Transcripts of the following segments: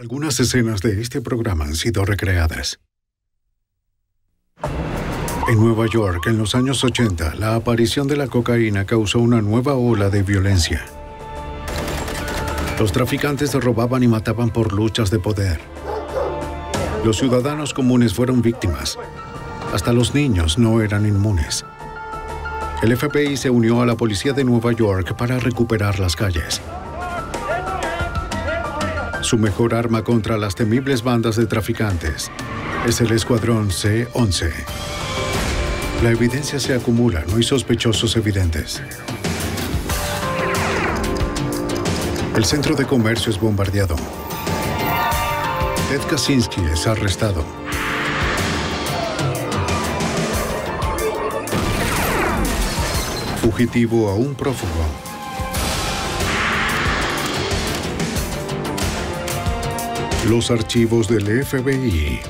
Algunas escenas de este programa han sido recreadas. En Nueva York, en los años 80, la aparición de la cocaína causó una nueva ola de violencia. Los traficantes robaban y mataban por luchas de poder. Los ciudadanos comunes fueron víctimas. Hasta los niños no eran inmunes. El FBI se unió a la policía de Nueva York para recuperar las calles. Su mejor arma contra las temibles bandas de traficantes es el Escuadrón C-11. La evidencia se acumula, no hay sospechosos evidentes. El centro de comercio es bombardeado. Ted Kaczynski es arrestado. Fugitivo a un prófugo. Los archivos del FBI.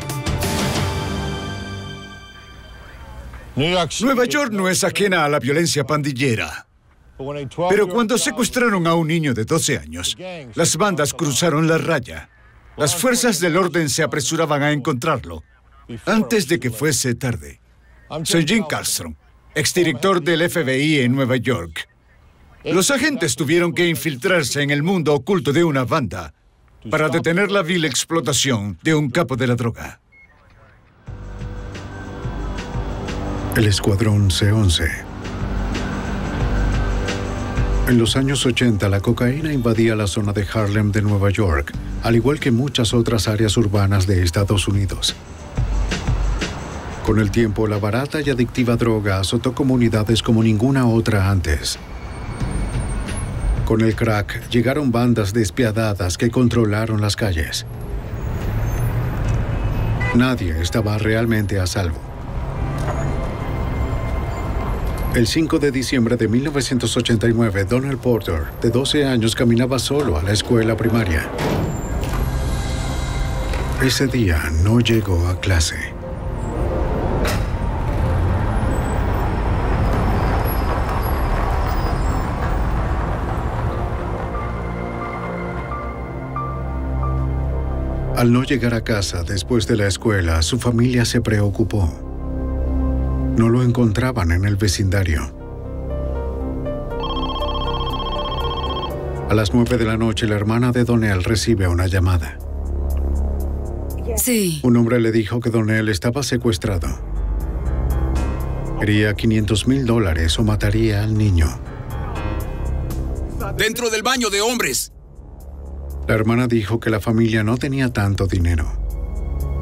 Nueva York no es ajena a la violencia pandillera. Pero cuando secuestraron a un niño de 12 años, las bandas cruzaron la raya. Las fuerzas del orden se apresuraban a encontrarlo antes de que fuese tarde. Soy Jim Karlstrom, exdirector del FBI en Nueva York. Los agentes tuvieron que infiltrarse en el mundo oculto de una banda para detener la vil explotación de un capo de la droga. El Escuadrón C-11. En los años 80, la cocaína invadía la zona de Harlem de Nueva York, al igual que muchas otras áreas urbanas de Estados Unidos. Con el tiempo, la barata y adictiva droga azotó comunidades como ninguna otra antes. Con el crack, llegaron bandas despiadadas que controlaron las calles. Nadie estaba realmente a salvo. El 5 de diciembre de 1989, Donald Porter, de 12 años, caminaba solo a la escuela primaria. Ese día no llegó a clase. Al no llegar a casa después de la escuela, su familia se preocupó. No lo encontraban en el vecindario. A las 9 de la noche, la hermana de Donnell recibe una llamada. Sí. Un hombre le dijo que Donnell estaba secuestrado. Quería $500,000 o mataría al niño. ¡Dentro del baño de hombres! La hermana dijo que la familia no tenía tanto dinero.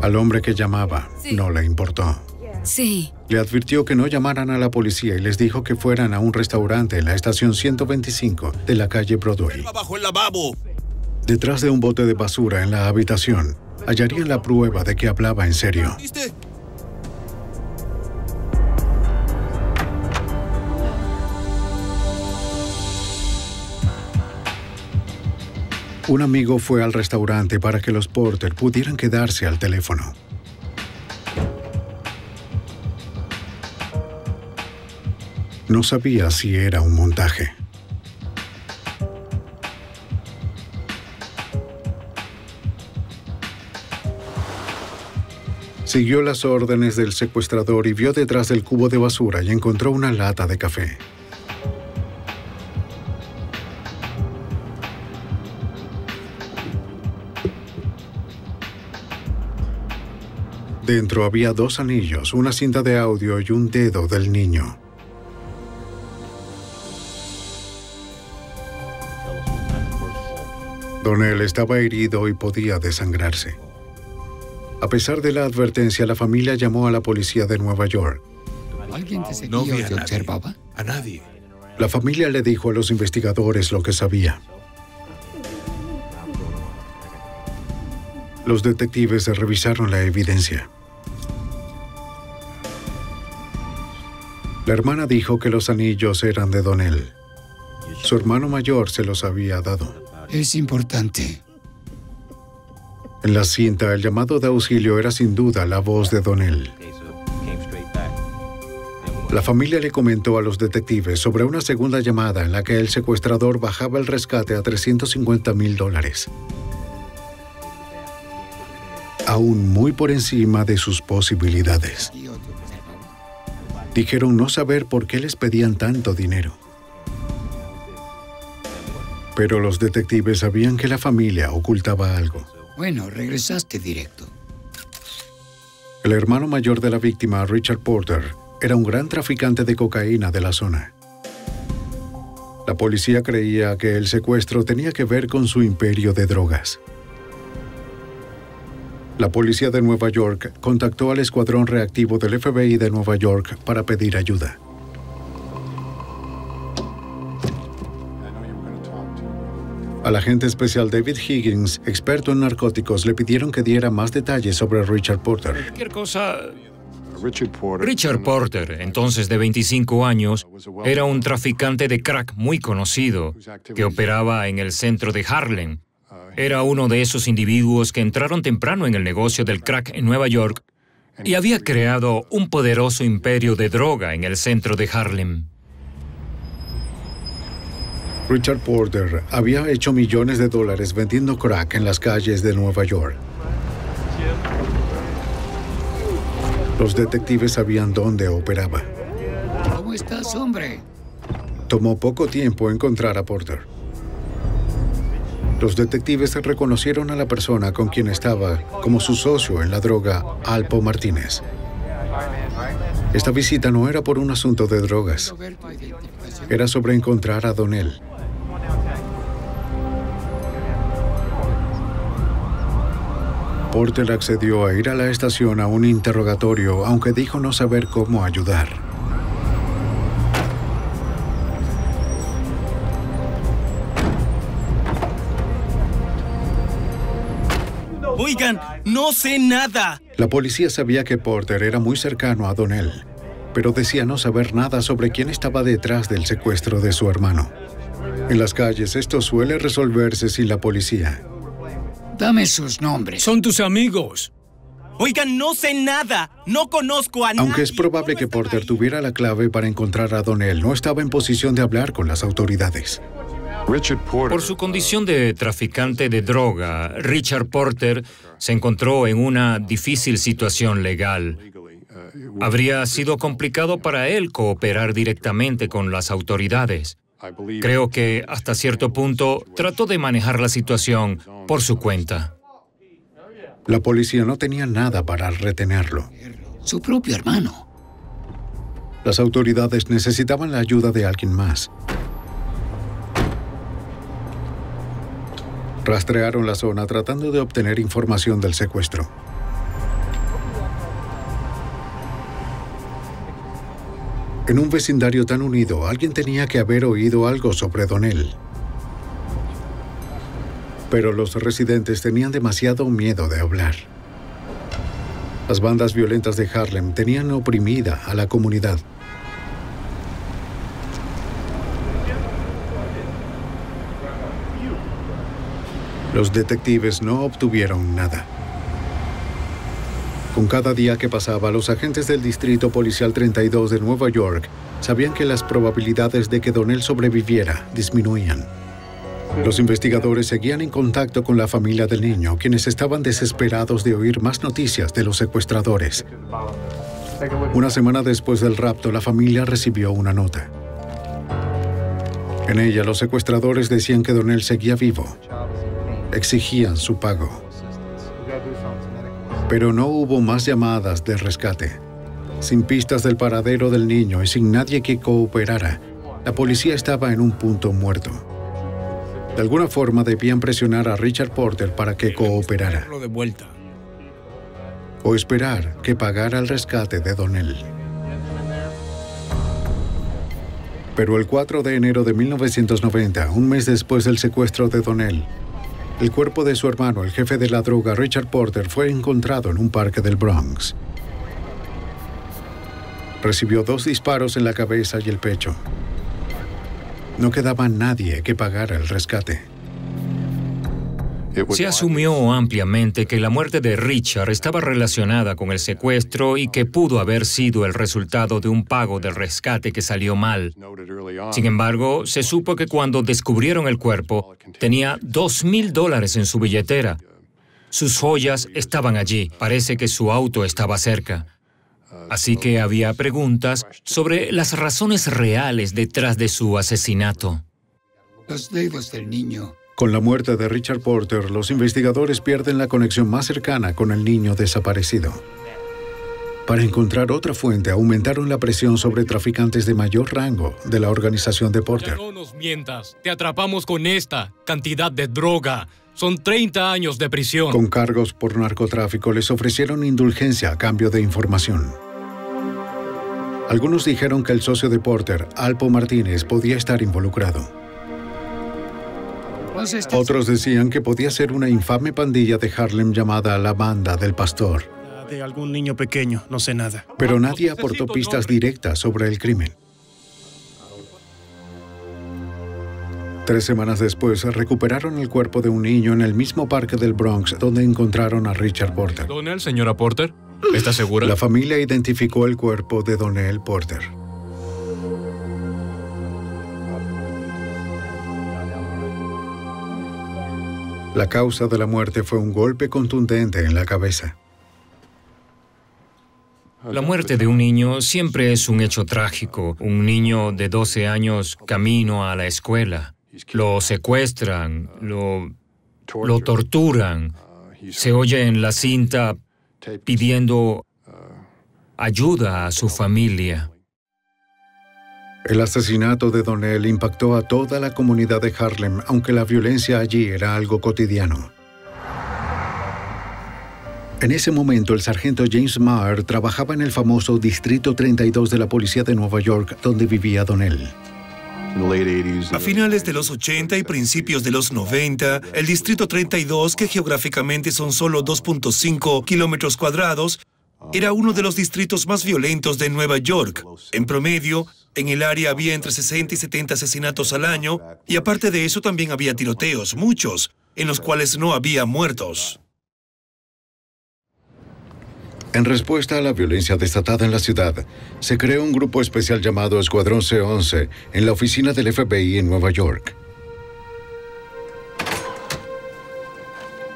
Al hombre que llamaba no le importó. Sí. Le advirtió que no llamaran a la policía y les dijo que fueran a un restaurante en la estación 125 de la calle Broadway. ¡Bajo el lavabo! Detrás de un bote de basura en la habitación, hallarían la prueba de que hablaba en serio. ¿Viste? Un amigo fue al restaurante para que los Porter pudieran quedarse al teléfono. No sabía si era un montaje. Siguió las órdenes del secuestrador y vio detrás del cubo de basura y encontró una lata de café. Dentro había 2 anillos, una cinta de audio y un dedo del niño. Donnell estaba herido y podía desangrarse. A pesar de la advertencia, la familia llamó a la policía de Nueva York. ¿Alguien te seguía No vi o a te nadie. observaba? A nadie. La familia le dijo a los investigadores lo que sabía. Los detectives revisaron la evidencia. La hermana dijo que los anillos eran de Donnell. Su hermano mayor se los había dado. Es importante. En la cinta, el llamado de auxilio era sin duda la voz de Donnell. La familia le comentó a los detectives sobre una segunda llamada en la que el secuestrador bajaba el rescate a $350,000. aún muy por encima de sus posibilidades. Dijeron no saber por qué les pedían tanto dinero. Pero los detectives sabían que la familia ocultaba algo. Bueno, regresaste directo. El hermano mayor de la víctima, Richard Porter, era un gran traficante de cocaína de la zona. La policía creía que el secuestro tenía que ver con su imperio de drogas. La policía de Nueva York contactó al escuadrón reactivo del FBI de Nueva York para pedir ayuda. Al agente especial David Higgins, experto en narcóticos, le pidieron que diera más detalles sobre Richard Porter. Cualquier cosa. Richard Porter, entonces de 25 años, era un traficante de crack muy conocido que operaba en el centro de Harlem. Era uno de esos individuos que entraron temprano en el negocio del crack en Nueva York y había creado un poderoso imperio de droga en el centro de Harlem. Richard Porter había hecho millones de dólares vendiendo crack en las calles de Nueva York. Los detectives sabían dónde operaba. ¿Cómo estás, hombre? Tomó poco tiempo encontrar a Porter. Los detectives reconocieron a la persona con quien estaba como su socio en la droga, Alpo Martínez. Esta visita no era por un asunto de drogas. Era sobre encontrar a Donnell. Porter accedió a ir a la estación a un interrogatorio, aunque dijo no saber cómo ayudar. Oigan, no sé nada. La policía sabía que Porter era muy cercano a Donnell, pero decía no saber nada sobre quién estaba detrás del secuestro de su hermano. En las calles esto suele resolverse sin la policía. Dame sus nombres. Son tus amigos. Oigan, no sé nada. No conozco a nadie. Aunque es probable que Porter tuviera la clave para encontrar a Donnell, no estaba en posición de hablar con las autoridades. Por su condición de traficante de droga, Richard Porter se encontró en una difícil situación legal. Habría sido complicado para él cooperar directamente con las autoridades. Creo que, hasta cierto punto, trató de manejar la situación por su cuenta. La policía no tenía nada para retenerlo. Su propio hermano. Las autoridades necesitaban la ayuda de alguien más. Rastrearon la zona tratando de obtener información del secuestro. En un vecindario tan unido, alguien tenía que haber oído algo sobre Donnell. Pero los residentes tenían demasiado miedo de hablar. Las bandas violentas de Harlem tenían oprimida a la comunidad. Los detectives no obtuvieron nada. Con cada día que pasaba, los agentes del Distrito Policial 32 de Nueva York sabían que las probabilidades de que Donnell sobreviviera disminuían. Los investigadores seguían en contacto con la familia del niño, quienes estaban desesperados de oír más noticias de los secuestradores. Una semana después del rapto, la familia recibió una nota. En ella, los secuestradores decían que Donnell seguía vivo. Exigían su pago. Pero no hubo más llamadas de rescate. Sin pistas del paradero del niño y sin nadie que cooperara, la policía estaba en un punto muerto. De alguna forma debían presionar a Richard Porter para que cooperara. O esperar que pagara el rescate de Donnell. Pero el 4 de enero de 1990, un mes después del secuestro de Donnell, el cuerpo de su hermano, el jefe de la droga, Richard Porter, fue encontrado en un parque del Bronx. Recibió 2 disparos en la cabeza y el pecho. No quedaba nadie que pagara el rescate. Se asumió ampliamente que la muerte de Richard estaba relacionada con el secuestro y que pudo haber sido el resultado de un pago del rescate que salió mal. Sin embargo, se supo que cuando descubrieron el cuerpo, tenía $2,000 en su billetera. Sus joyas estaban allí. Parece que su auto estaba cerca. Así que había preguntas sobre las razones reales detrás de su asesinato. Los dedos del niño. Con la muerte de Richard Porter, los investigadores pierden la conexión más cercana con el niño desaparecido. Para encontrar otra fuente, aumentaron la presión sobre traficantes de mayor rango de la organización de Porter. Ya no nos mientas. Te atrapamos con esta cantidad de droga. Son 30 años de prisión. Con cargos por narcotráfico, les ofrecieron indulgencia a cambio de información. Algunos dijeron que el socio de Porter, Alpo Martínez, podía estar involucrado. Otros decían que podía ser una infame pandilla de Harlem llamada la Banda del Pastor. De algún niño pequeño, no sé nada. Pero nadie aportó pistas directas sobre el crimen. 3 semanas después, recuperaron el cuerpo de un niño en el mismo parque del Bronx donde encontraron a Richard Porter. ¿Donnell, señora Porter? ¿Está segura? La familia identificó el cuerpo de Donnell Porter. La causa de la muerte fue un golpe contundente en la cabeza. La muerte de un niño siempre es un hecho trágico. Un niño de 12 años camino a la escuela. Lo secuestran, lo torturan. Se oye en la cinta pidiendo ayuda a su familia. El asesinato de Donnell impactó a toda la comunidad de Harlem, aunque la violencia allí era algo cotidiano. En ese momento, el sargento James Maher trabajaba en el famoso Distrito 32 de la Policía de Nueva York, donde vivía Donnell. A finales de los 80 y principios de los 90, el Distrito 32, que geográficamente son solo 2.5 kilómetros cuadrados, era uno de los distritos más violentos de Nueva York. En promedio, en el área había entre 60 y 70 asesinatos al año, y aparte de eso también había tiroteos, muchos, en los cuales no había muertos. En respuesta a la violencia desatada en la ciudad, se creó un grupo especial llamado Escuadrón C-11 en la oficina del FBI en Nueva York.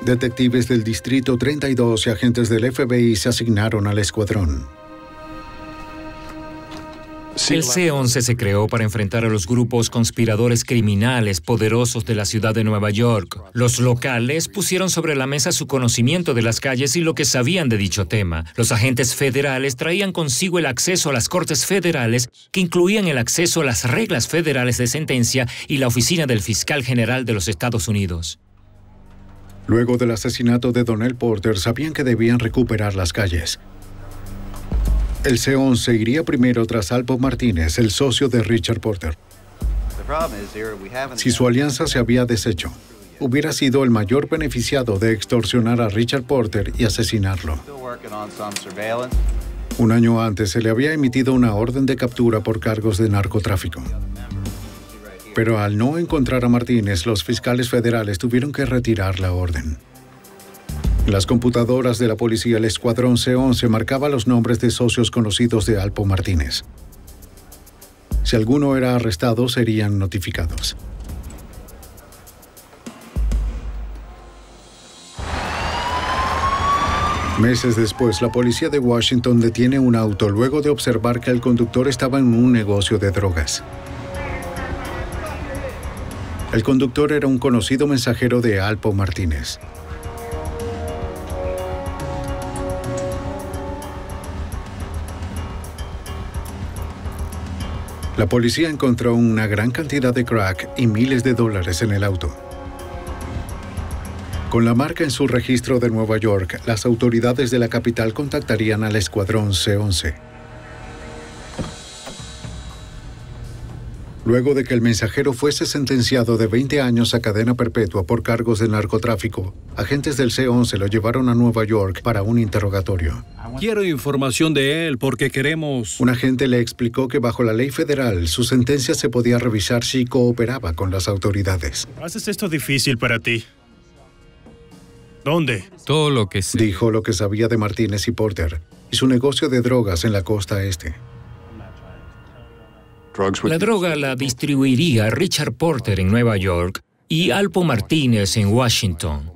Detectives del Distrito 32 y agentes del FBI se asignaron al escuadrón. El C-11 se creó para enfrentar a los grupos conspiradores criminales poderosos de la ciudad de Nueva York. Los locales pusieron sobre la mesa su conocimiento de las calles y lo que sabían de dicho tema. Los agentes federales traían consigo el acceso a las cortes federales, que incluían el acceso a las reglas federales de sentencia y la oficina del fiscal general de los Estados Unidos. Luego del asesinato de Donnell Porter, sabían que debían recuperar las calles. El C-11 iría primero tras Alpo Martínez, el socio de Richard Porter. Si su alianza se había deshecho, hubiera sido el mayor beneficiado de extorsionar a Richard Porter y asesinarlo. Un año antes se le había emitido una orden de captura por cargos de narcotráfico. Pero al no encontrar a Martínez, los fiscales federales tuvieron que retirar la orden. En las computadoras de la policía, el Escuadrón C-11 marcaba los nombres de socios conocidos de Alpo Martínez. Si alguno era arrestado, serían notificados. Meses después, la policía de Washington detiene un auto luego de observar que el conductor estaba en un negocio de drogas. El conductor era un conocido mensajero de Alpo Martínez. La policía encontró una gran cantidad de crack y miles de dólares en el auto. Con la marca en su registro de Nueva York, las autoridades de la capital contactarían al Escuadrón C-11. Luego de que el mensajero fuese sentenciado de 20 años a cadena perpetua por cargos de narcotráfico, agentes del C-11 lo llevaron a Nueva York para un interrogatorio. Quiero información de él porque queremos... Un agente le explicó que bajo la ley federal, su sentencia se podía revisar si cooperaba con las autoridades. Haces esto difícil para ti. ¿Dónde? Todo lo que sé. Dijo lo que sabía de Martínez y Porter y su negocio de drogas en la costa este. La droga la distribuiría Richard Porter en Nueva York y Alpo Martínez en Washington.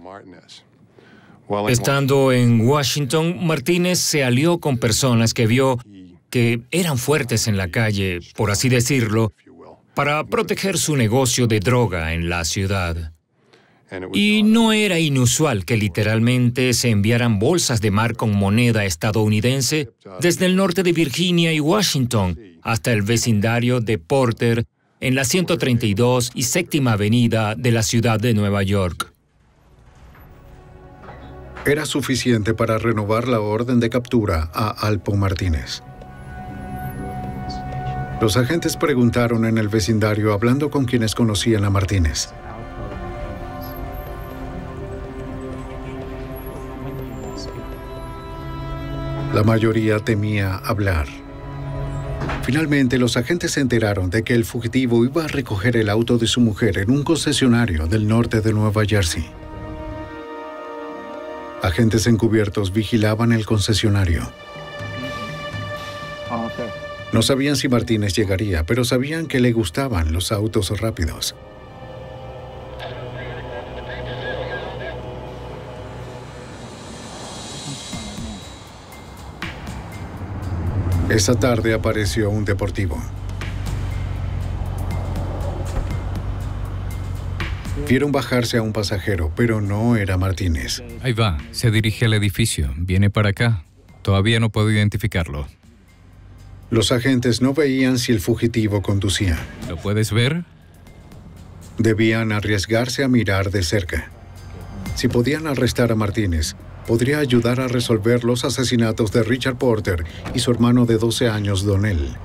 Estando en Washington, Martínez se alió con personas que vio que eran fuertes en la calle, por así decirlo, para proteger su negocio de droga en la ciudad. Y no era inusual que literalmente se enviaran bolsas de mar con moneda estadounidense desde el norte de Virginia y Washington hasta el vecindario de Porter en la 132 y Séptima Avenida de la ciudad de Nueva York. Era suficiente para renovar la orden de captura a Alpo Martínez. Los agentes preguntaron en el vecindario hablando con quienes conocían a Martínez. La mayoría temía hablar. Finalmente, los agentes se enteraron de que el fugitivo iba a recoger el auto de su mujer en un concesionario del norte de Nueva Jersey. Agentes encubiertos vigilaban el concesionario. No sabían si Martínez llegaría, pero sabían que le gustaban los autos rápidos. Esa tarde apareció un deportivo. Vieron bajarse a un pasajero, pero no era Martínez. Ahí va, se dirige al edificio. Viene para acá. Todavía no puedo identificarlo. Los agentes no veían si el fugitivo conducía. ¿Lo puedes ver? Debían arriesgarse a mirar de cerca. Si podían arrestar a Martínez, podría ayudar a resolver los asesinatos de Richard Porter y su hermano de 12 años, Donnell.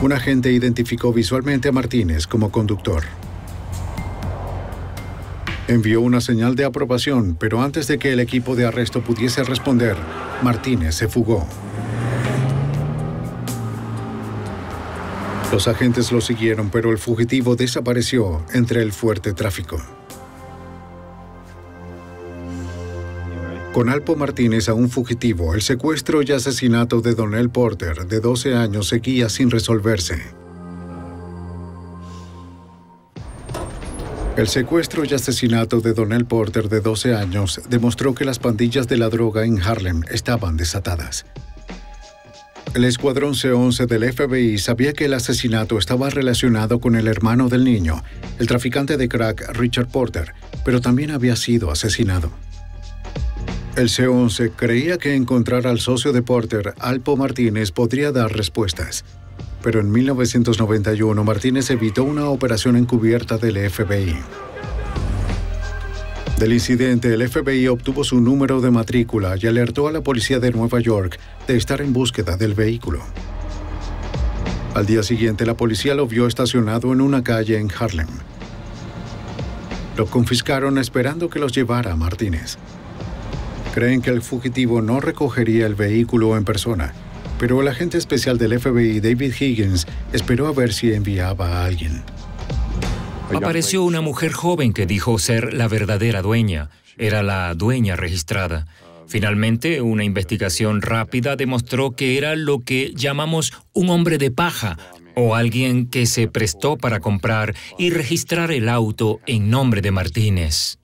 Un agente identificó visualmente a Martínez como conductor. Envió una señal de aprobación, pero antes de que el equipo de arresto pudiese responder, Martínez se fugó. Los agentes lo siguieron, pero el fugitivo desapareció entre el fuerte tráfico. Con Alpo Martínez a un fugitivo, el secuestro y asesinato de Donnell Porter, de 12 años, seguía sin resolverse. El secuestro y asesinato de Donnell Porter, de 12 años, demostró que las pandillas de la droga en Harlem estaban desatadas. El escuadrón C-11 del FBI sabía que el asesinato estaba relacionado con el hermano del niño, el traficante de crack Richard Porter, pero también había sido asesinado. El C-11 creía que encontrar al socio de Porter, Alpo Martínez, podría dar respuestas. Pero en 1991, Martínez evitó una operación encubierta del FBI. Del incidente, el FBI obtuvo su número de matrícula y alertó a la policía de Nueva York de estar en búsqueda del vehículo. Al día siguiente, la policía lo vio estacionado en una calle en Harlem. Lo confiscaron esperando que los llevara a Martínez. Creen que el fugitivo no recogería el vehículo en persona, pero el agente especial del FBI, David Higgins, esperó a ver si enviaba a alguien. Apareció una mujer joven que dijo ser la verdadera dueña. Era la dueña registrada. Finalmente, una investigación rápida demostró que era lo que llamamos un hombre de paja, o alguien que se prestó para comprar y registrar el auto en nombre de Martínez.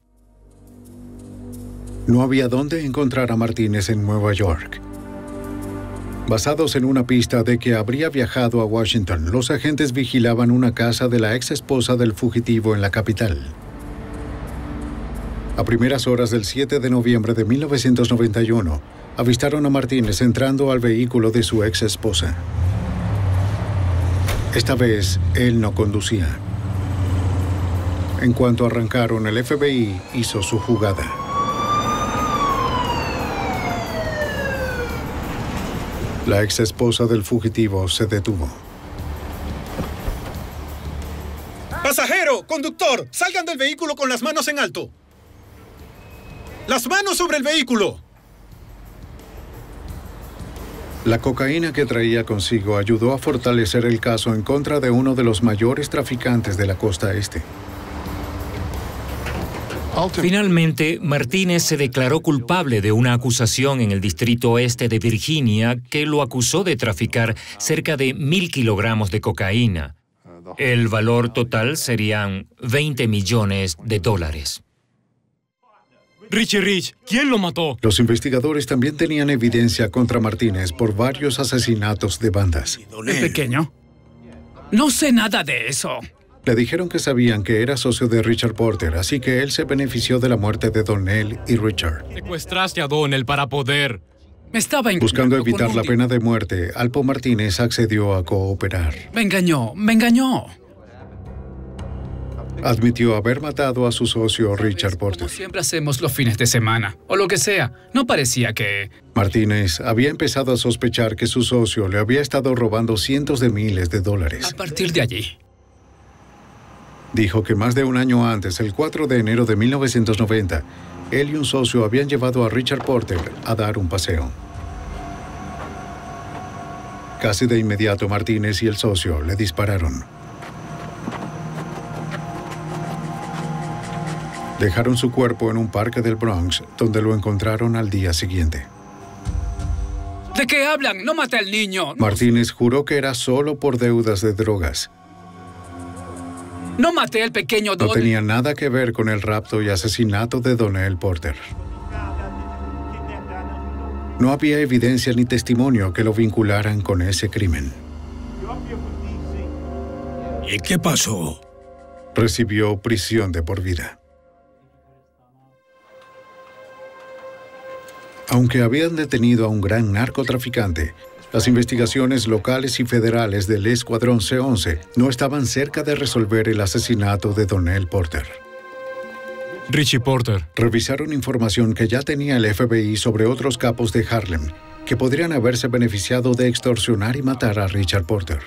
No había dónde encontrar a Martínez en Nueva York. Basados en una pista de que habría viajado a Washington, los agentes vigilaban una casa de la ex esposa del fugitivo en la capital. A primeras horas del 7 de noviembre de 1991, avistaron a Martínez entrando al vehículo de su ex esposa. Esta vez, él no conducía. En cuanto arrancaron, el FBI hizo su jugada. La ex esposa del fugitivo se detuvo. ¡Pasajero! ¡Conductor! ¡Salgan del vehículo con las manos en alto! ¡Las manos sobre el vehículo! La cocaína que traía consigo ayudó a fortalecer el caso en contra de uno de los mayores traficantes de la costa este. Finalmente, Martínez se declaró culpable de una acusación en el distrito oeste de Virginia que lo acusó de traficar cerca de 1.000 kilogramos de cocaína. El valor total serían $20 millones. Richie Rich, ¿quién lo mató? Los investigadores también tenían evidencia contra Martínez por varios asesinatos de bandas. ¿El pequeño? No sé nada de eso. Le dijeron que sabían que era socio de Richard Porter, así que él se benefició de la muerte de Donnell y Richard. Secuestraste a Donnell para poder. Me estaba buscando evitar la pena de muerte, Alpo Martínez accedió a cooperar. Me engañó, me engañó. Admitió haber matado a su socio Richard Porter. Como siempre hacemos los fines de semana, o lo que sea. No parecía que... Martínez había empezado a sospechar que su socio le había estado robando cientos de miles de dólares. A partir de allí. Dijo que más de un año antes, el 4 de enero de 1990, él y un socio habían llevado a Richard Porter a dar un paseo. Casi de inmediato, Martínez y el socio le dispararon. Dejaron su cuerpo en un parque del Bronx, donde lo encontraron al día siguiente. ¿De qué hablan? ¡No maté al niño! Martínez juró que era solo por deudas de drogas. No maté al pequeño Donnell. No tenía nada que ver con el rapto y asesinato de Donnell Porter. No había evidencia ni testimonio que lo vincularan con ese crimen. ¿Y qué pasó? Recibió prisión de por vida. Aunque habían detenido a un gran narcotraficante, las investigaciones locales y federales del Escuadrón C-11 no estaban cerca de resolver el asesinato de Donnell Porter. Richie Porter. Revisaron información que ya tenía el FBI sobre otros capos de Harlem, que podrían haberse beneficiado de extorsionar y matar a Richard Porter.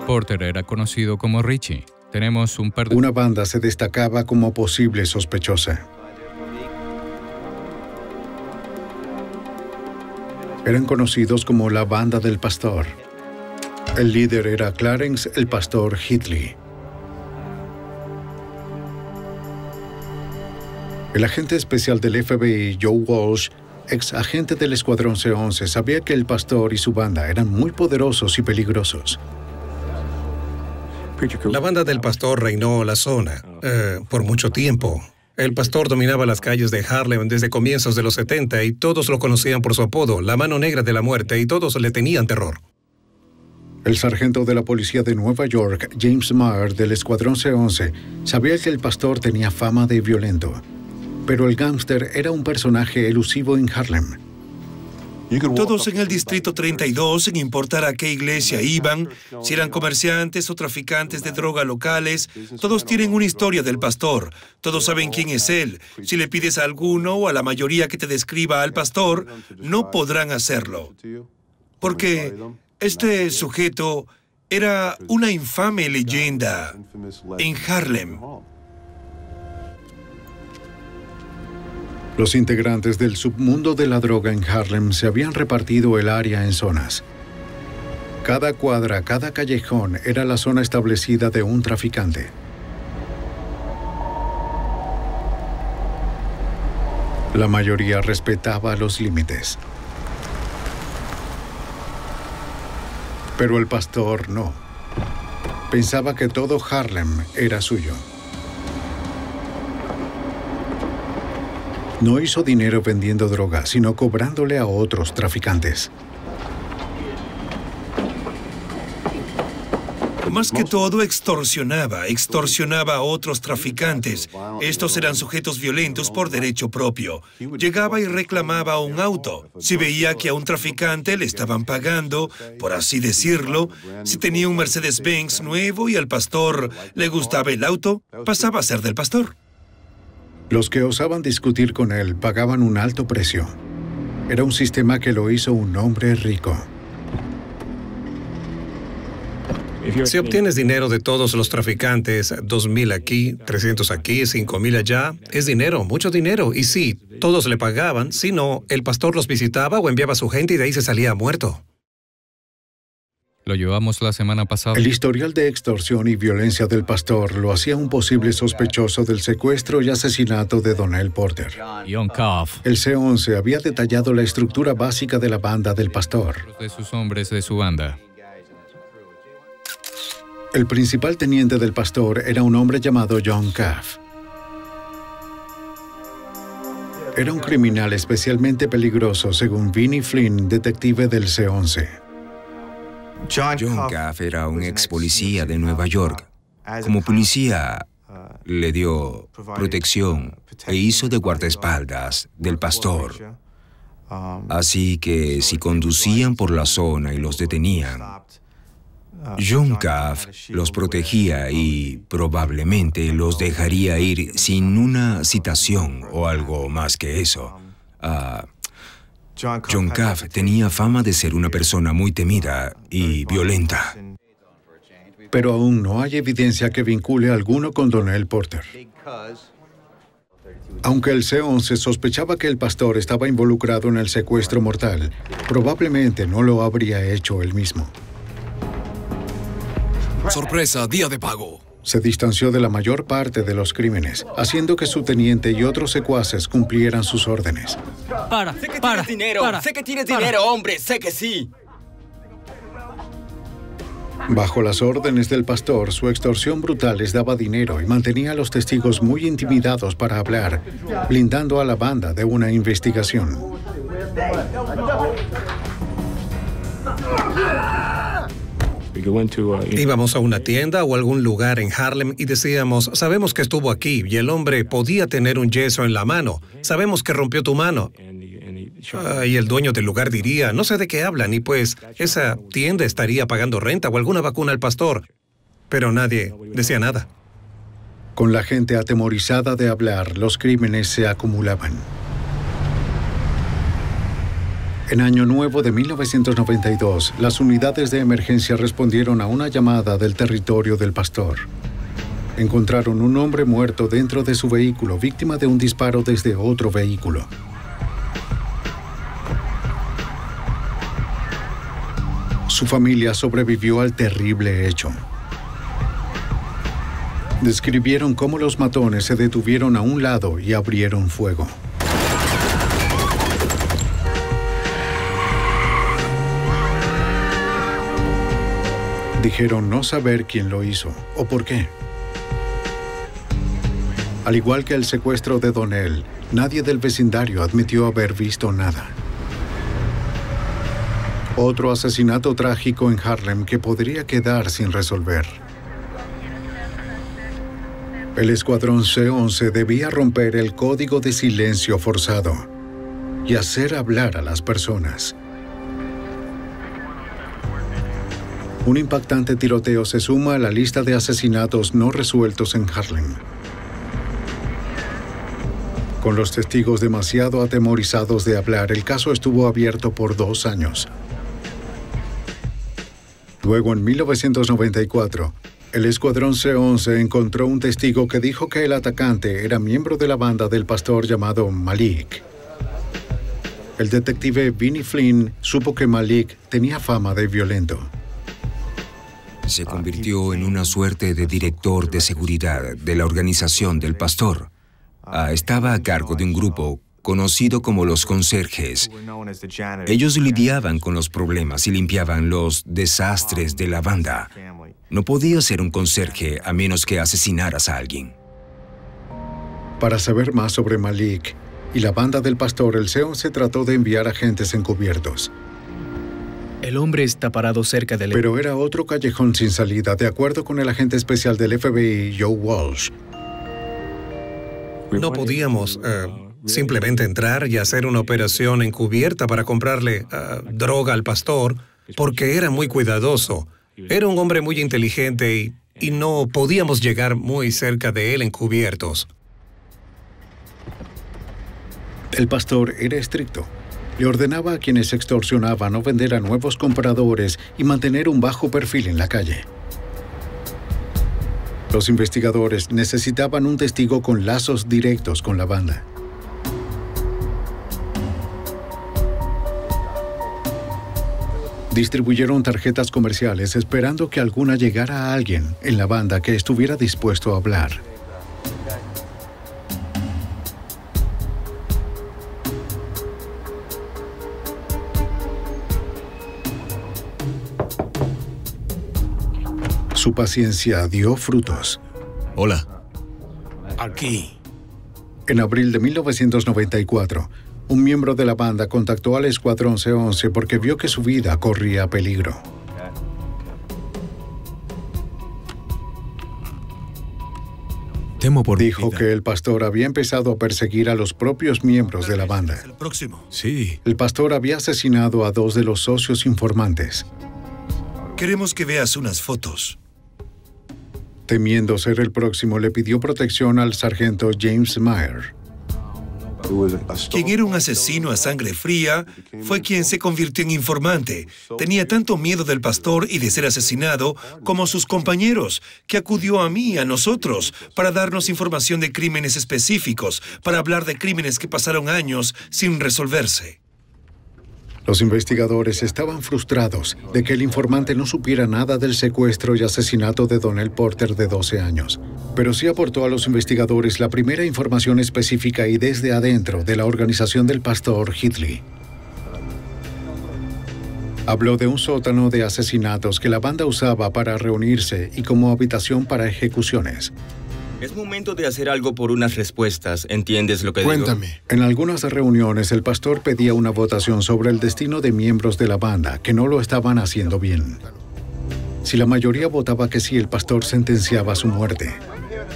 Porter era conocido como Richie. Tenemos un par de... Una banda se destacaba como posible sospechosa. Eran conocidos como la Banda del Pastor. El líder era Clarence el Pastor Hitley. El agente especial del FBI, Joe Walsh, ex agente del Escuadrón C-11, sabía que el pastor y su banda eran muy poderosos y peligrosos. La Banda del Pastor reinó la zona por mucho tiempo. El pastor dominaba las calles de Harlem desde comienzos de los 70 y todos lo conocían por su apodo, la Mano Negra de la Muerte, y todos le tenían terror. El sargento de la policía de Nueva York, James Maher, del Escuadrón C-11, sabía que el pastor tenía fama de violento, pero el gángster era un personaje elusivo en Harlem. Todos en el Distrito 32, sin importar a qué iglesia iban, si eran comerciantes o traficantes de droga locales, todos tienen una historia del pastor. Todos saben quién es él. Si le pides a alguno o a la mayoría que te describa al pastor, no podrán hacerlo. Porque este sujeto era una infame leyenda en Harlem. Los integrantes del submundo de la droga en Harlem se habían repartido el área en zonas. Cada cuadra, cada callejón era la zona establecida de un traficante. La mayoría respetaba los límites. Pero el pastor no. Pensaba que todo Harlem era suyo. No hizo dinero vendiendo droga, sino cobrándole a otros traficantes. Más que todo, extorsionaba a otros traficantes. Estos eran sujetos violentos por derecho propio. Llegaba y reclamaba un auto. Si veía que a un traficante le estaban pagando, por así decirlo, si tenía un Mercedes-Benz nuevo y al pastor le gustaba el auto, pasaba a ser del pastor. Los que osaban discutir con él pagaban un alto precio. Era un sistema que lo hizo un hombre rico. Si obtienes dinero de todos los traficantes, 2,000 aquí, 300 aquí, 5,000 allá, es dinero, mucho dinero. Y sí, todos le pagaban, si no, el pastor los visitaba o enviaba a su gente y de ahí se salía muerto. Lo llevamos la semana pasada. El historial de extorsión y violencia del pastor lo hacía un posible sospechoso del secuestro y asesinato de Donnell Porter. El C-11 había detallado la estructura básica de la banda del pastor. De sus hombres de su banda. El principal teniente del pastor era un hombre llamado John Caff. Era un criminal especialmente peligroso, según Vinnie Flynn, detective del C-11. John Cuff era un ex policía de Nueva York. Como policía, le dio protección e hizo de guardaespaldas del pastor. Así que si conducían por la zona y los detenían, John Cuff los protegía y probablemente los dejaría ir sin una citación o algo más que eso. John Cuff tenía fama de ser una persona muy temida y violenta. Pero aún no hay evidencia que vincule a alguno con Donnell Porter. Aunque el C-11 sospechaba que el pastor estaba involucrado en el secuestro mortal, probablemente no lo habría hecho él mismo. Sorpresa, día de pago. Se distanció de la mayor parte de los crímenes, haciendo que su teniente y otros secuaces cumplieran sus órdenes. Sé que tienes dinero, sé que tienes dinero, hombre, sé que sí. Bajo las órdenes del pastor, su extorsión brutal les daba dinero y mantenía a los testigos muy intimidados para hablar, blindando a la banda de una investigación. Íbamos a una tienda o algún lugar en Harlem y decíamos, sabemos que estuvo aquí y el hombre podía tener un yeso en la mano. Sabemos que rompió tu mano. Y el dueño del lugar diría, no sé de qué hablan, y pues esa tienda estaría pagando renta o alguna vacuna al pastor. Pero nadie decía nada. Con la gente atemorizada de hablar, los crímenes se acumulaban. En Año Nuevo de 1992, las unidades de emergencia respondieron a una llamada del territorio del pastor. Encontraron un hombre muerto dentro de su vehículo, víctima de un disparo desde otro vehículo. Su familia sobrevivió al terrible hecho. Describieron cómo los matones se detuvieron a un lado y abrieron fuego. Dijeron no saber quién lo hizo o por qué. Al igual que el secuestro de Donnell, nadie del vecindario admitió haber visto nada. Otro asesinato trágico en Harlem que podría quedar sin resolver. El escuadrón C-11 debía romper el código de silencio forzado y hacer hablar a las personas. Un impactante tiroteo se suma a la lista de asesinatos no resueltos en Harlem. Con los testigos demasiado atemorizados de hablar, el caso estuvo abierto por 2 años. Luego, en 1994, el escuadrón C-11 encontró un testigo que dijo que el atacante era miembro de la banda del pastor llamado Malik. El detective Vinnie Flynn supo que Malik tenía fama de violento. Se convirtió en una suerte de director de seguridad de la organización del pastor. Estaba a cargo de un grupo conocido como los conserjes. Ellos lidiaban con los problemas y limpiaban los desastres de la banda. No podía ser un conserje a menos que asesinaras a alguien. Para saber más sobre Malik y la banda del pastor, el C-11 trató de enviar agentes encubiertos. El hombre está parado cerca del... Pero era otro callejón sin salida, de acuerdo con el agente especial del FBI, Joe Walsh. No podíamos simplemente entrar y hacer una operación encubierta para comprarle droga al pastor, porque era muy cuidadoso. Era un hombre muy inteligente y no podíamos llegar muy cerca de él encubiertos. El pastor era estricto. Le ordenaba a quienes extorsionaban no vender a nuevos compradores y mantener un bajo perfil en la calle. Los investigadores necesitaban un testigo con lazos directos con la banda. Distribuyeron tarjetas comerciales esperando que alguna llegara a alguien en la banda que estuviera dispuesto a hablar. Su paciencia dio frutos. Hola. Aquí. En abril de 1994, un miembro de la banda contactó al Escuadrón C-11 porque vio que su vida corría peligro. Dijo que el pastor había empezado a perseguir a los propios miembros de la banda. El próximo. Sí. El pastor había asesinado a 2 de los socios informantes. Queremos que veas unas fotos. Temiendo ser el próximo, le pidió protección al sargento James Meyer. Quien era un asesino a sangre fría fue quien se convirtió en informante. Tenía tanto miedo del pastor y de ser asesinado como sus compañeros, que acudió a mí, a nosotros, para darnos información de crímenes específicos, para hablar de crímenes que pasaron años sin resolverse. Los investigadores estaban frustrados de que el informante no supiera nada del secuestro y asesinato de Donnell Porter de 12 años, pero sí aportó a los investigadores la primera información específica y desde adentro de la organización del pastor Hitley. Habló de un sótano de asesinatos que la banda usaba para reunirse y como habitación para ejecuciones. Es momento de hacer algo por unas respuestas. ¿Entiendes lo que digo? Cuéntame. En algunas reuniones, el pastor pedía una votación sobre el destino de miembros de la banda que no lo estaban haciendo bien. Si la mayoría votaba que sí, el pastor sentenciaba su muerte.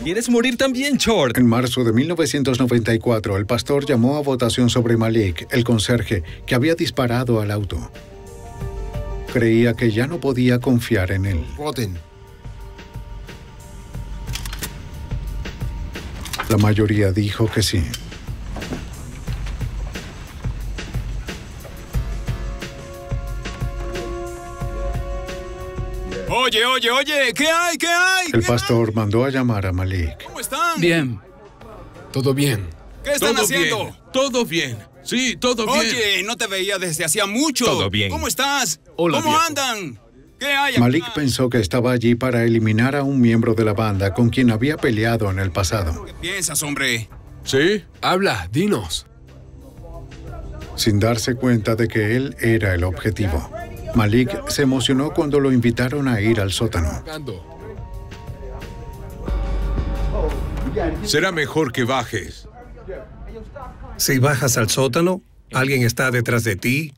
¿Quieres morir también, Short? En marzo de 1994, el pastor llamó a votación sobre Malik, el conserje, que había disparado al auto. Creía que ya no podía confiar en él. Voten. La mayoría dijo que sí. Oye, ¿qué hay? El pastor mandó a llamar a Malik. ¿Cómo están? Bien. Todo bien. ¿Qué están haciendo? Bien. Todo bien. Sí, todo bien. Oye, no te veía desde hacía mucho. Todo bien. ¿Cómo estás? Hola, ¿Cómo viejo. andan? ¿Qué hay? Malik pensó que estaba allí para eliminar a un miembro de la banda con quien había peleado en el pasado. ¿Qué piensas, hombre? ¿Sí? Habla, dinos. Sin darse cuenta de que él era el objetivo. Malik se emocionó cuando lo invitaron a ir al sótano. Será mejor que bajes. Si bajas al sótano, alguien está detrás de ti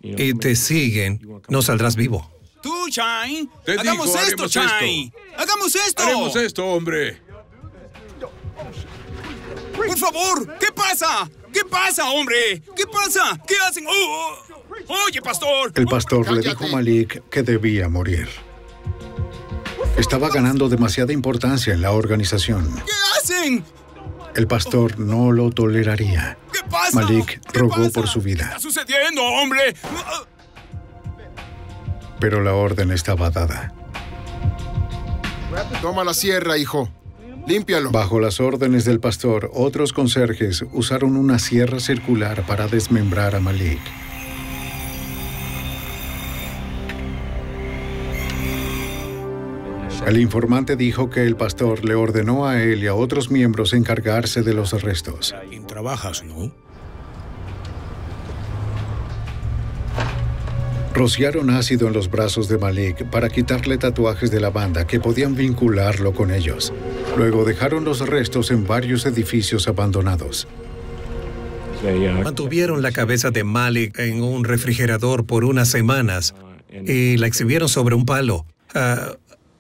y te siguen, no saldrás vivo. Tú, Shine. Te Hagamos digo, esto, haremos Shine. Hagamos esto. Haremos esto, hombre. Por favor, ¿qué pasa? ¿Qué pasa, hombre? ¿Qué pasa? ¿Qué hacen? Oye, pastor. El pastor le dijo a Malik que debía morir. Estaba ganando demasiada importancia en la organización. ¿Qué hacen? El pastor no lo toleraría. ¿Qué pasa? Malik rogó por su ¿Qué vida, está sucediendo, hombre? pero la orden estaba dada. Toma la sierra, hijo. Límpialo. Bajo las órdenes del pastor, otros conserjes usaron una sierra circular para desmembrar a Malik. El informante dijo que el pastor le ordenó a él y a otros miembros encargarse de los restos. ¿Quién trabajas, no? Rociaron ácido en los brazos de Malik para quitarle tatuajes de la banda que podían vincularlo con ellos. Luego dejaron los restos en varios edificios abandonados. Mantuvieron la cabeza de Malik en un refrigerador por unas semanas y la exhibieron sobre un palo.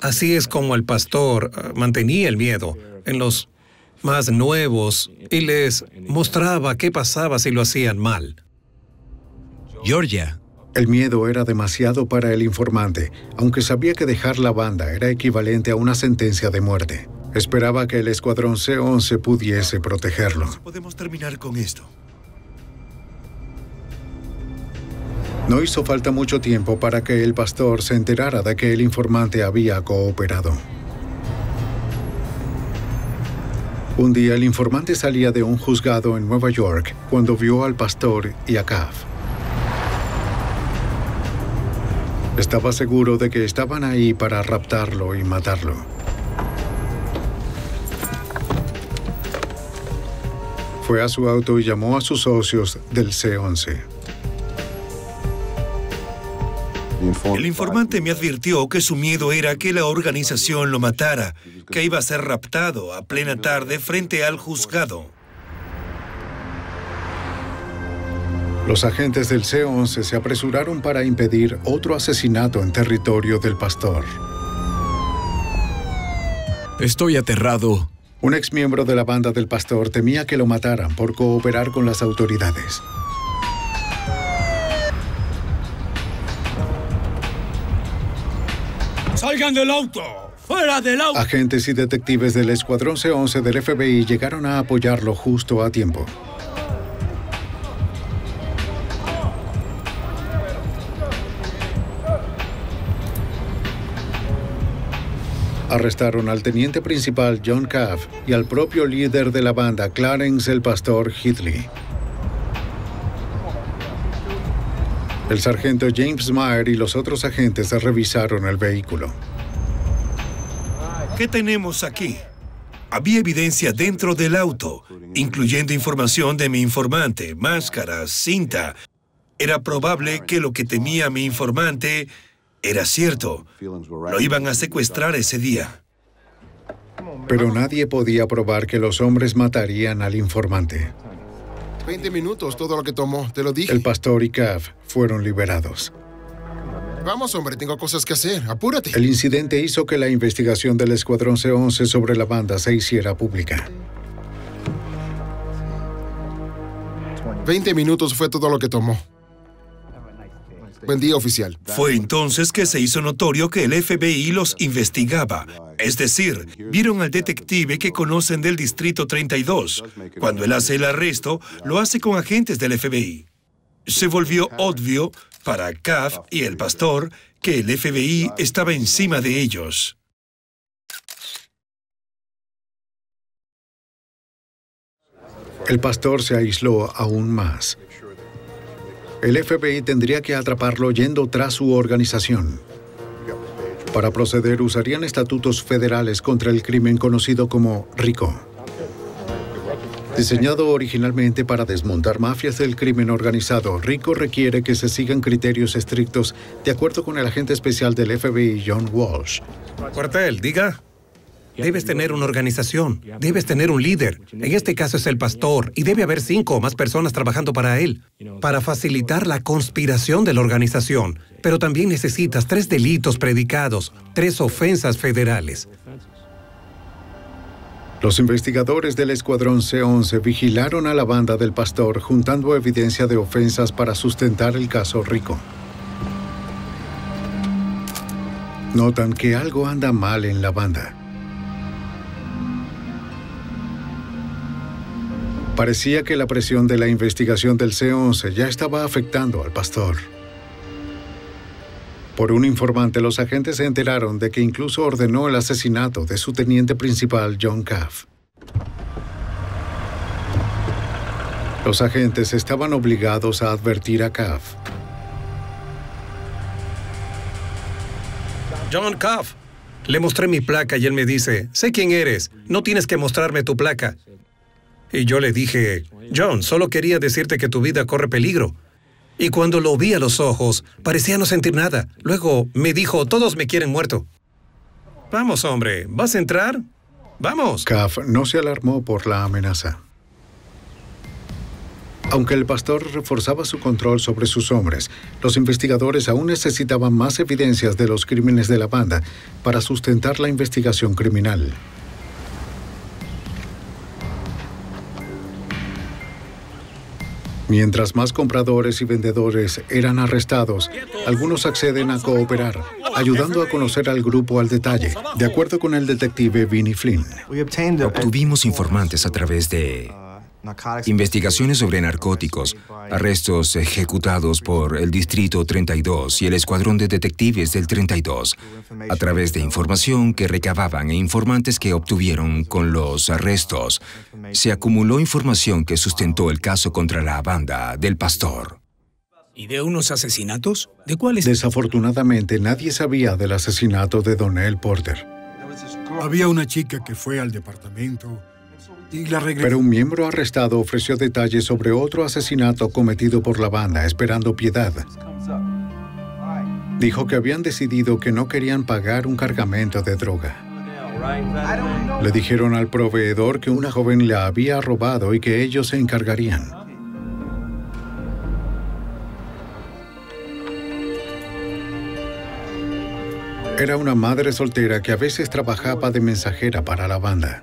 Así es como el pastor mantenía el miedo en los más nuevos y les mostraba qué pasaba si lo hacían mal. Georgia. El miedo era demasiado para el informante, aunque sabía que dejar la banda era equivalente a una sentencia de muerte. Esperaba que el Escuadrón C-11 pudiese protegerlo. Podemos terminar con esto. No hizo falta mucho tiempo para que el pastor se enterara de que el informante había cooperado. Un día el informante salía de un juzgado en Nueva York cuando vio al pastor y a Kaff. Estaba seguro de que estaban ahí para raptarlo y matarlo. Fue a su auto y llamó a sus socios del C-11. El informante me advirtió que su miedo era que la organización lo matara, que iba a ser raptado a plena tarde frente al juzgado. Los agentes del C-11 se apresuraron para impedir otro asesinato en territorio del pastor. Estoy aterrado. Un exmiembro de la banda del pastor temía que lo mataran por cooperar con las autoridades. ¡Salgan del auto! ¡Fuera del auto! Agentes y detectives del Escuadrón C-11 del FBI llegaron a apoyarlo justo a tiempo. Arrestaron al teniente principal John Caff y al propio líder de la banda, Clarence el Pastor Heatley. El sargento James Meyer y los otros agentes revisaron el vehículo. ¿Qué tenemos aquí? Había evidencia dentro del auto, incluyendo información de mi informante, máscaras, cinta. Era probable que lo que temía mi informante era cierto. Lo iban a secuestrar ese día. Pero nadie podía probar que los hombres matarían al informante. 20 minutos, todo lo que tomó, te lo dije. El pastor y Caff fueron liberados. Vamos, hombre, tengo cosas que hacer. Apúrate. El incidente hizo que la investigación del Escuadrón C-11 sobre la banda se hiciera pública. 20 minutos fue todo lo que tomó. Buen día, oficial. Fue entonces que se hizo notorio que el FBI los investigaba. Es decir, vieron al detective que conocen del Distrito 32. Cuando él hace el arresto, lo hace con agentes del FBI. Se volvió obvio para Caff y el pastor que el FBI estaba encima de ellos. El pastor se aisló aún más. El FBI tendría que atraparlo yendo tras su organización. Para proceder, usarían estatutos federales contra el crimen conocido como RICO. Diseñado originalmente para desmontar mafias del crimen organizado, RICO requiere que se sigan criterios estrictos de acuerdo con el agente especial del FBI, John Walsh. Cuartel, diga. Debes tener una organización, debes tener un líder. En este caso es el pastor y debe haber 5 o más personas trabajando para él, para facilitar la conspiración de la organización. Pero también necesitas 3 delitos predicados, 3 ofensas federales. Los investigadores del Escuadrón C-11 vigilaron a la banda del pastor juntando evidencia de ofensas para sustentar el caso RICO. Notan que algo anda mal en la banda. Parecía que la presión de la investigación del C-11 ya estaba afectando al pastor. Por un informante, los agentes se enteraron de que incluso ordenó el asesinato de su teniente principal, John Caff. Los agentes estaban obligados a advertir a Caff. John Caff, le mostré mi placa y él me dice, sé quién eres, no tienes que mostrarme tu placa. Y yo le dije, John, solo quería decirte que tu vida corre peligro. Y cuando lo vi a los ojos, parecía no sentir nada. Luego me dijo, todos me quieren muerto. Vamos, hombre, ¿vas a entrar? ¡Vamos! Caff no se alarmó por la amenaza. Aunque el pastor reforzaba su control sobre sus hombres, los investigadores aún necesitaban más evidencias de los crímenes de la banda para sustentar la investigación criminal. Mientras más compradores y vendedores eran arrestados, algunos acceden a cooperar, ayudando a conocer al grupo al detalle, de acuerdo con el detective Vinnie Flynn. Obtuvimos informantes a través de investigaciones sobre narcóticos, arrestos ejecutados por el Distrito 32 y el Escuadrón de Detectives del 32, a través de información que recababan e informantes que obtuvieron con los arrestos. Se acumuló información que sustentó el caso contra la banda del pastor. ¿Y de unos asesinatos? ¿De cuáles? Desafortunadamente, nadie sabía del asesinato de Donnell Porter. Había una chica que fue al departamento y la regresó. Pero un miembro arrestado ofreció detalles sobre otro asesinato cometido por la banda, esperando piedad. Dijo que habían decidido que no querían pagar un cargamento de droga. Le dijeron al proveedor que una joven la había robado y que ellos se encargarían. Era una madre soltera que a veces trabajaba de mensajera para la banda.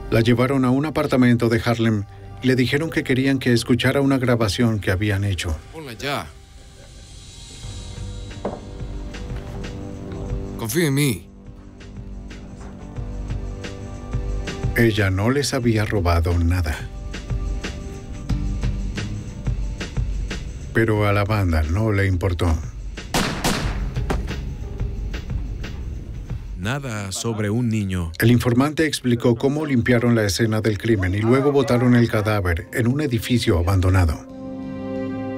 La llevaron a un apartamento de Harlem y le dijeron que querían que escuchara una grabación que habían hecho. Ponla ya. Confía en mí. Ella no les había robado nada. Pero a la banda no le importó. Nada sobre un niño. El informante explicó cómo limpiaron la escena del crimen y luego botaron el cadáver en un edificio abandonado.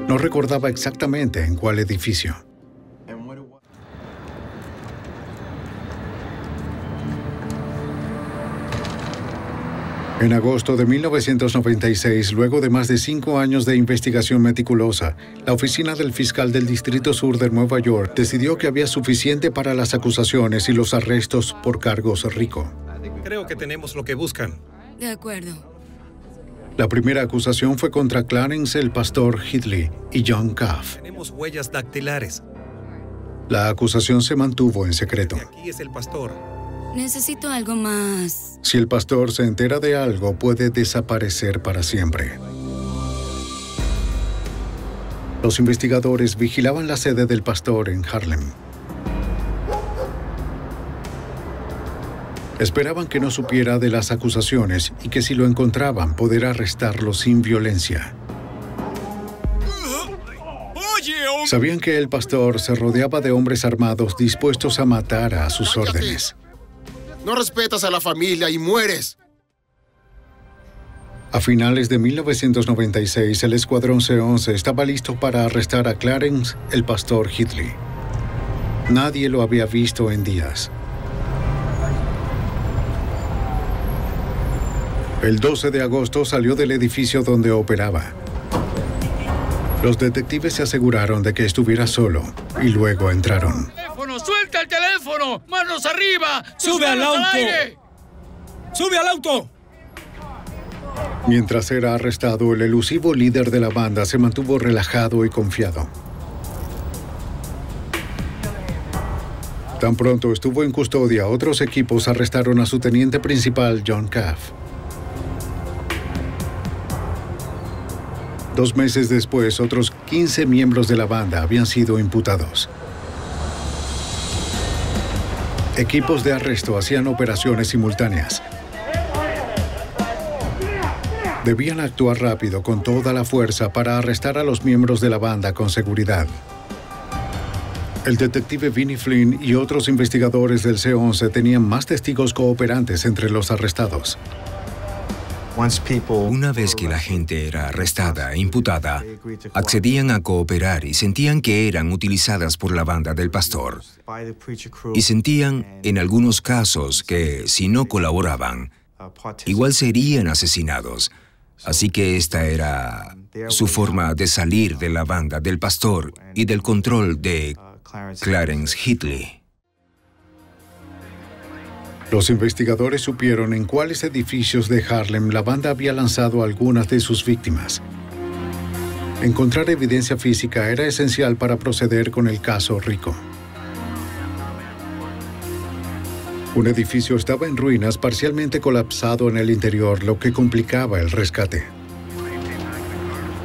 No recordaba exactamente en cuál edificio. En agosto de 1996, luego de más de 5 años de investigación meticulosa, la oficina del fiscal del Distrito Sur de Nueva York decidió que había suficiente para las acusaciones y los arrestos por cargos RICO. Creo que tenemos lo que buscan. De acuerdo. La primera acusación fue contra Clarence el pastor Hitley y John Caff. Tenemos huellas dactilares. La acusación se mantuvo en secreto. Aquí es el pastor. Necesito algo más. Si el pastor se entera de algo, puede desaparecer para siempre. Los investigadores vigilaban la sede del pastor en Harlem. Esperaban que no supiera de las acusaciones y que si lo encontraban, poder arrestarlo sin violencia. Sabían que el pastor se rodeaba de hombres armados dispuestos a matar a sus órdenes. No respetas a la familia y mueres. A finales de 1996, el escuadrón C-11 estaba listo para arrestar a Clarence, el pastor Hitley. Nadie lo había visto en días. El 12 de agosto salió del edificio donde operaba. Los detectives se aseguraron de que estuviera solo y luego entraron. ¡Suelta el teléfono! ¡Manos arriba! ¡Sube al auto! ¡Sube al auto! Mientras era arrestado, el elusivo líder de la banda se mantuvo relajado y confiado. Tan pronto estuvo en custodia, otros equipos arrestaron a su teniente principal, John Caff. 2 meses después, otros 15 miembros de la banda habían sido imputados. Equipos de arresto hacían operaciones simultáneas. Debían actuar rápido, con toda la fuerza, para arrestar a los miembros de la banda con seguridad. El detective Vinnie Flynn y otros investigadores del C-11 tenían más testigos cooperantes entre los arrestados. Una vez que la gente era arrestada e imputada, accedían a cooperar y sentían que eran utilizadas por la banda del pastor. Y sentían, en algunos casos, que si no colaboraban, igual serían asesinados. Así que esta era su forma de salir de la banda del pastor y del control de Clarence Hitley. Los investigadores supieron en cuáles edificios de Harlem la banda había lanzado a algunas de sus víctimas. Encontrar evidencia física era esencial para proceder con el caso RICO. Un edificio estaba en ruinas, parcialmente colapsado en el interior, lo que complicaba el rescate.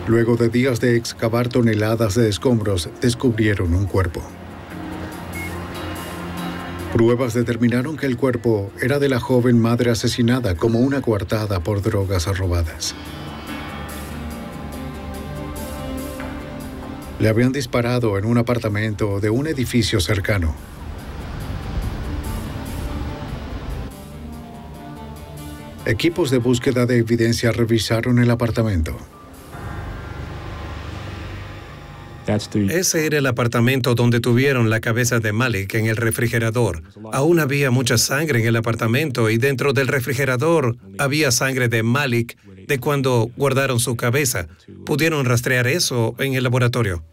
Luego de días de excavar toneladas de escombros, descubrieron un cuerpo. Pruebas determinaron que el cuerpo era de la joven madre asesinada como una coartada por drogas robadas. Le habían disparado en un apartamento de un edificio cercano. Equipos de búsqueda de evidencia revisaron el apartamento. Ese era el apartamento donde tuvieron la cabeza de Malik en el refrigerador. Aún había mucha sangre en el apartamento y dentro del refrigerador había sangre de Malik de cuando guardaron su cabeza. Pudieron rastrear eso en el laboratorio.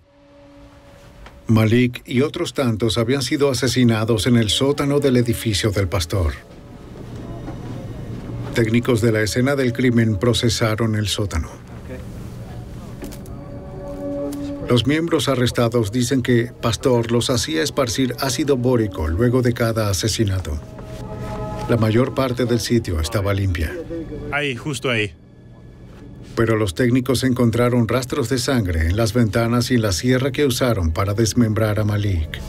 Malik y otros tantos habían sido asesinados en el sótano del edificio del pastor. Técnicos de la escena del crimen procesaron el sótano. Los miembros arrestados dicen que Pastor los hacía esparcir ácido bórico luego de cada asesinato. La mayor parte del sitio estaba limpia. Ahí, justo ahí. Pero los técnicos encontraron rastros de sangre en las ventanas y en la sierra que usaron para desmembrar a Malik.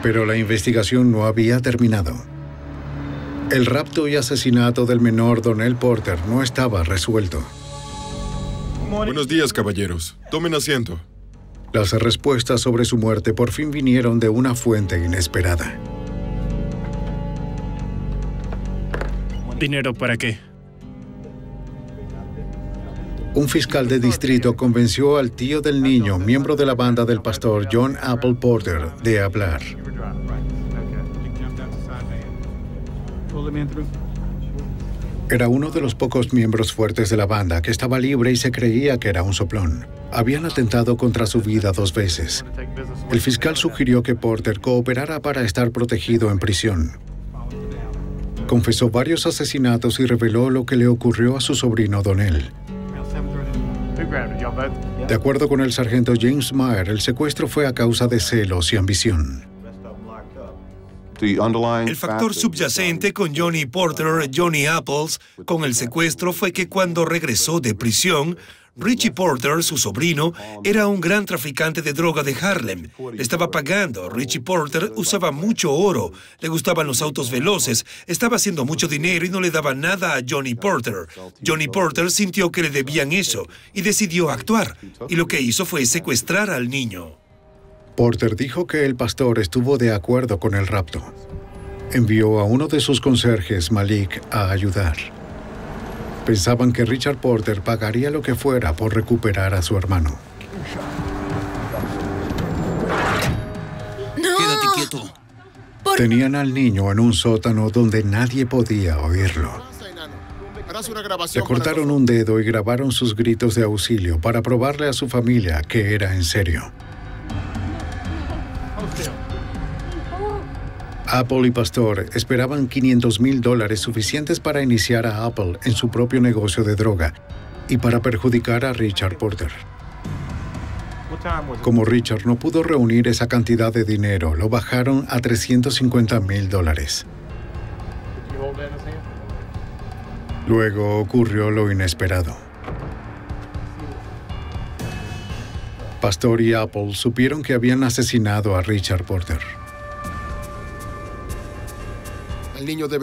Pero la investigación no había terminado. El rapto y asesinato del menor Donnell Porter no estaba resuelto. Buenos días, caballeros. Tomen asiento. Las respuestas sobre su muerte por fin vinieron de una fuente inesperada. ¿Dinero para qué? Un fiscal de distrito convenció al tío del niño, miembro de la banda del pastor John Apple Porter, de hablar. Era uno de los pocos miembros fuertes de la banda que estaba libre y se creía que era un soplón. Habían atentado contra su vida 2 veces. El fiscal sugirió que Porter cooperara para estar protegido en prisión. Confesó varios asesinatos y reveló lo que le ocurrió a su sobrino Donnell. De acuerdo con el sargento James Meyer, el secuestro fue a causa de celos y ambición. El factor subyacente con Johnny Porter, Johnny Apples, con el secuestro fue que cuando regresó de prisión, Richie Porter, su sobrino, era un gran traficante de droga de Harlem. Le estaba pagando. Richie Porter usaba mucho oro, le gustaban los autos veloces, estaba haciendo mucho dinero y no le daba nada a Johnny Porter. Johnny Porter sintió que le debían eso y decidió actuar. Y lo que hizo fue secuestrar al niño. Porter dijo que el pastor estuvo de acuerdo con el rapto. Envió a uno de sus conserjes, Malik, a ayudar. Pensaban que Richard Porter pagaría lo que fuera por recuperar a su hermano. ¡No! Quédate quieto. Tenían al niño en un sótano donde nadie podía oírlo. Le cortaron un dedo y grabaron sus gritos de auxilio para probarle a su familia que era en serio. Apple y Pastor esperaban $500,000 suficientes para iniciar a Apple en su propio negocio de droga y para perjudicar a Richard Porter. Como Richard no pudo reunir esa cantidad de dinero, lo bajaron a $350,000. Luego ocurrió lo inesperado. Pastor y Apple supieron que habían asesinado a Richard Porter.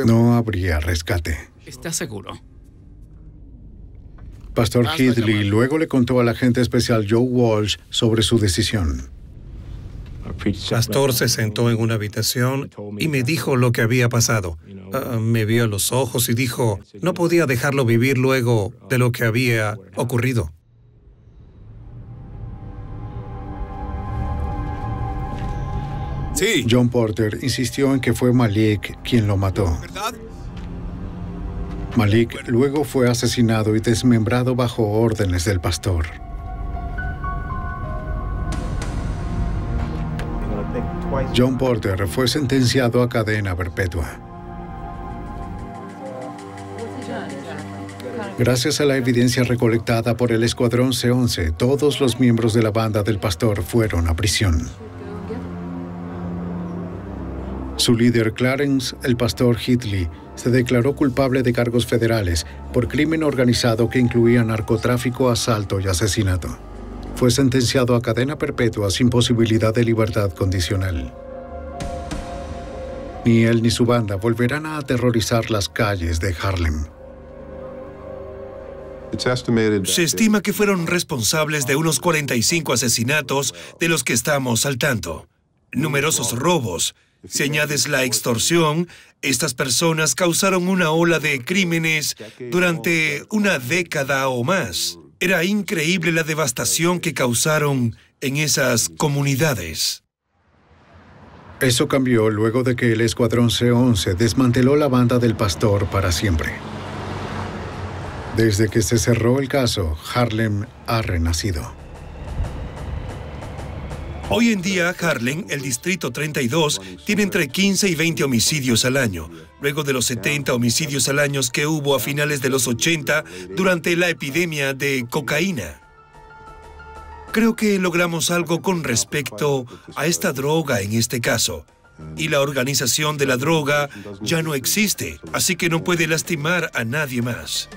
No habría rescate. ¿Estás seguro? Pastor Headley luego le contó al agente especial Joe Walsh sobre su decisión. Pastor se sentó en una habitación y me dijo lo que había pasado. Me vio a los ojos y dijo, no podía dejarlo vivir luego de lo que había ocurrido. Sí. John Porter insistió en que fue Malik quien lo mató. ¿Verdad? Malik luego fue asesinado y desmembrado bajo órdenes del pastor. John Porter fue sentenciado a cadena perpetua. Gracias a la evidencia recolectada por el Escuadrón C-11, todos los miembros de la banda del pastor fueron a prisión. Su líder, Clarence, el pastor Headley, se declaró culpable de cargos federales por crimen organizado que incluía narcotráfico, asalto y asesinato. Fue sentenciado a cadena perpetua sin posibilidad de libertad condicional. Ni él ni su banda volverán a aterrorizar las calles de Harlem. Se estima que fueron responsables de unos 45 asesinatos de los que estamos al tanto. Numerosos robos. Si añades la extorsión, estas personas causaron una ola de crímenes durante una década o más. Era increíble la devastación que causaron en esas comunidades. Eso cambió luego de que el Escuadrón C-11 desmanteló la banda del pastor para siempre. Desde que se cerró el caso, Harlem ha renacido. Hoy en día, Harlem, el Distrito 32, tiene entre 15 y 20 homicidios al año, luego de los 70 homicidios al año que hubo a finales de los 80 durante la epidemia de cocaína. Creo que logramos algo con respecto a esta droga en este caso. Y la organización de la droga ya no existe, así que no puede lastimar a nadie más.